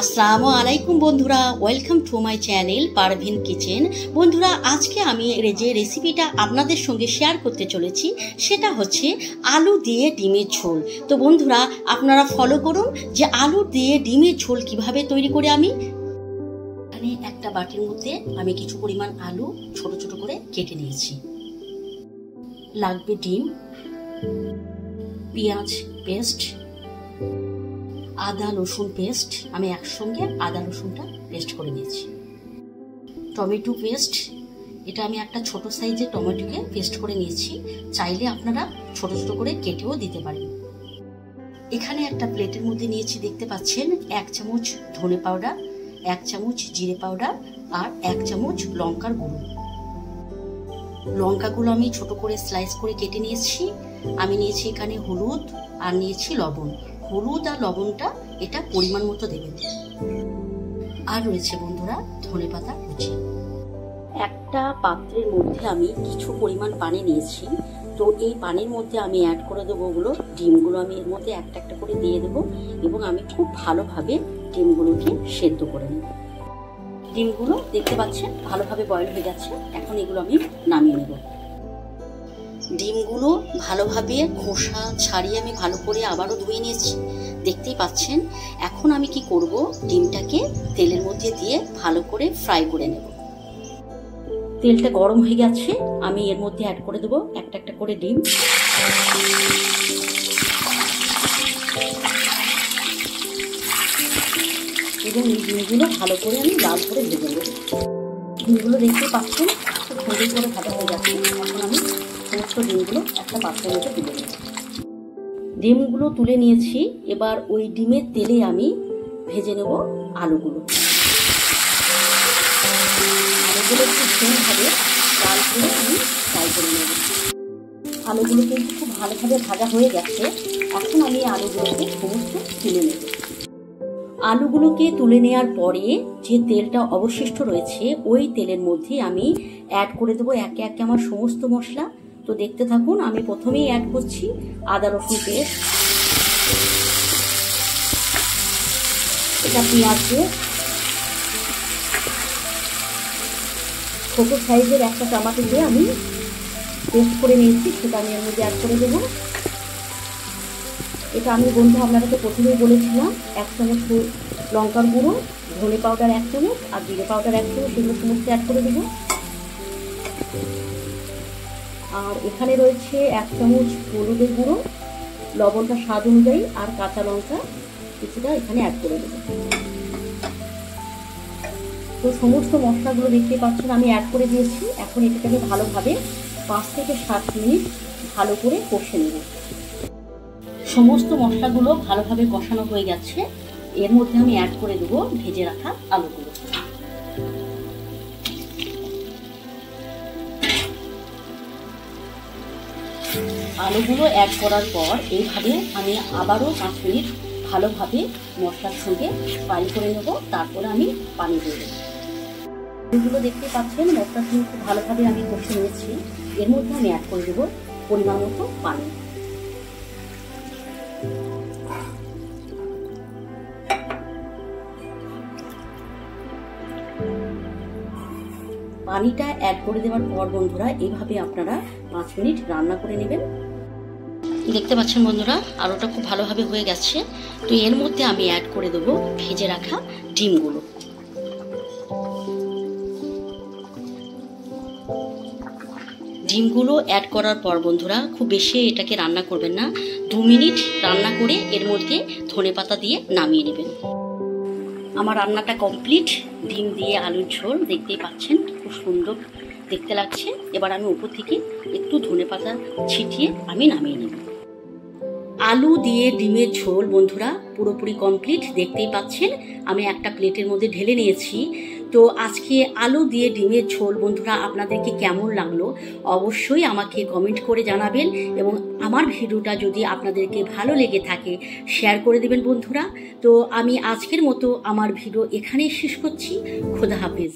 আসসালামু আলাইকুম বন্ধুরা, welcome to my channel Parveen kitchen. বন্ধুরা, আজকে আমি যে রেসিপিটা আপনাদের সঙ্গে শেয়ার করতে চলেছি সেটা হচ্ছে আলু দিয়ে ডিমের ঝোল। তো বন্ধুরা, আপনারা ফলো করুন যে আলু দিয়ে ডিমের ঝোল কিভাবে তৈরি করে আমি। এখানে একটা বাটির মধ্যে আমি কিছু পরিমাণ আলু ছোট ছোট করে কেটে নিয়েছি। লাগবে ডিম, পেঁয়াজ পেস্ট, আদা রসুন পেস্ট, আমি একসঙ্গে আদা রসুনটা পেস্ট করে নিয়েছি। টমেটো পেস্ট, এটা আমি একটা ছোট সাইজের টমেটোকে পেস্ট করে নিয়েছি, চাইলে আপনারা ছোট ছোট করে কেটেও দিতে পারেন। এখানে একটা প্লেটের মধ্যে নিয়েছি, দেখতে পাচ্ছেন 1 চামচ ধনে পাউডার, 1 চামচ জিরে পাউডার আর 1 চামচ লঙ্কার গুঁড়ো। লঙ্কাগুলো আমি ছোট করে স্লাইস করে কেটে নিয়েছি। আমি নিয়েছি এখানে হলুদ আর নিয়েছি লবণ। হলুদ আর লবণটা এটা পরিমাণ মতো দেবেন। আর রয়েছে বন্ধুরা ধনেপাতা কুচি। একটা পাত্রের মধ্যে আমি কিছু পরিমাণ পানি নিয়েছি, তো এই পানির মধ্যে আমি অ্যাড করে দেবো ওগুলো ডিমগুলো। আমি এর মধ্যে একটা একটা করে দিয়ে দেবো এবং আমি খুব ভালোভাবে ডিমগুলোকে সেদ্ধ করে নেব। ডিমগুলো দেখতে পাচ্ছেন ভালোভাবে বয়েল হয়ে গেছে। এখন এগুলো আমি নামিয়ে নেব। ডিমগুলো ভালোভাবে খোসা ছাড়িয়ে আমি ভালো করে আবারও ধুয়ে নিয়েছি, দেখতেই পাচ্ছেন। এখন আমি কি করব, ডিমটাকে তেলের মধ্যে দিয়ে ভালো করে ফ্রাই করে নেব। তেলটা গরম হয়ে গেছে, আমি এর মধ্যে অ্যাড করে দেবো একটা একটা করে ডিম। এবং এই ডিমগুলো ভালো করে আমি লাল করে ভেজে নেব। ডিমগুলো দেখতে পাচ্ছেন খুব সুন্দর করে ভাজা হয়ে যাচ্ছে। এখন আমি সমস্ত ডিমগুলো একটা পাত্রের মধ্যে তুলে নেব। ডিমগুলো তুলে নিয়েছি, এবার ওই ডিমের তেলে আমি ভেজে নেব আলুগুলো। আলুগুলো খুব সুন্দরভাবে লাল করে আমি ফ্রাই করে নেব। আলুগুলো কিন্তু খুব ভালোভাবে ভাজা হয়ে গেছে। এখন আমি আলুগুলোকে সমস্ত তুলে নেব। আলুগুলোকে তুলে নেওয়ার পরে যে তেলটা অবশিষ্ট রয়েছে ওই তেলের মধ্যে আমি অ্যাড করে দেবো একে একে আমার সমস্ত মশলা। তো দেখতে থাকুন। আমি প্রথমেই অ্যাড করছি আদা রসুন পেস্ট, এটা পেঁয়াজ পেস্ট, ছোট সাইজের একটা টমেটো দিয়ে আমি পেস্ট করে নিয়েছি, সেটা আমি এর মধ্যে অ্যাড করে দেবো। এটা আমি বন্ধু আপনাদেরকে প্রথমেই বলেছিলাম 1 চামচ লঙ্কার গুঁড়ো, ধনে পাউডার 1 চামচ আর জিরে পাউডার 1 চামচ, সেগুলো সমস্ত অ্যাড করে দেবো। আর এখানে রয়েছে 1 চামচ হলুদের গুঁড়ো, লবণটা স্বাদ অনুযায়ী, আর কাঁচা লঙ্কা কিছুটা এখানে অ্যাড করে দেবো। তো সমস্ত মশলাগুলো দেখতে পাচ্ছেন আমি অ্যাড করে দিয়েছি। এখন এটাকে আমি ভালোভাবে 5 থেকে 7 মিনিট ভালো করে কষে নেব। সমস্ত মশলাগুলো ভালোভাবে কষানো হয়ে গেছে। এর মধ্যে আমি অ্যাড করে দেবো ভেজে রাখা আলুগুলো। আলুগুলো অ্যাড করার পর এইভাবে আমি আবারও 5 মিনিট ভালোভাবে মশলার সঙ্গে ফ্রাই করে নেব। তারপরে আমি পানি দিয়ে দেবো। আলুগুলো দেখতে পাচ্ছেন মশলার সঙ্গে খুব ভালোভাবে আমি কষে নিয়েছি। এর মধ্যে আমি অ্যাড করে দেবো পরিমাণ মতো পানি। পানিটা অ্যাড করে দেওয়ার পর বন্ধুরা এইভাবে আপনারা 5 মিনিট রান্না করে নেবেন। দেখতে পাচ্ছেন বন্ধুরা আলুটা খুব ভালোভাবে হয়ে গেছে। তো এর মধ্যে আমি অ্যাড করে দেবো ভেজে রাখা ডিমগুলো। ডিমগুলো অ্যাড করার পর বন্ধুরা খুব বেশি এটাকে রান্না করবেন না, 2 মিনিট রান্না করে এর মধ্যে ধনেপাতা দিয়ে নামিয়ে নেবেন। আমার রান্নাটা কমপ্লিট। ডিম দিয়ে আলুর ঝোল দেখতেই পাচ্ছেন খুব সুন্দর দেখতে লাগছে। এবার আমি উপর থেকে একটু ধনেপাতা ছিটিয়ে আমি নামিয়ে নেব। আলু দিয়ে ডিমের ঝোল বন্ধুরা পুরোপুরি কমপ্লিট, দেখতেই পাচ্ছেন। আমি একটা প্লেটের মধ্যে ঢেলে নিয়েছি। তো আজকে আলু দিয়ে ডিমের ঝোল বন্ধুরা আপনাদেরকে কেমন লাগলো অবশ্যই আমাকে কমেন্ট করে জানাবেন, এবং আমার ভিডিওটা যদি আপনাদেরকে ভালো লেগে থাকে শেয়ার করে দেবেন বন্ধুরা। তো আমি আজকের মতো আমার ভিডিও এখানেই শেষ করছি। খোদা হাফেজ।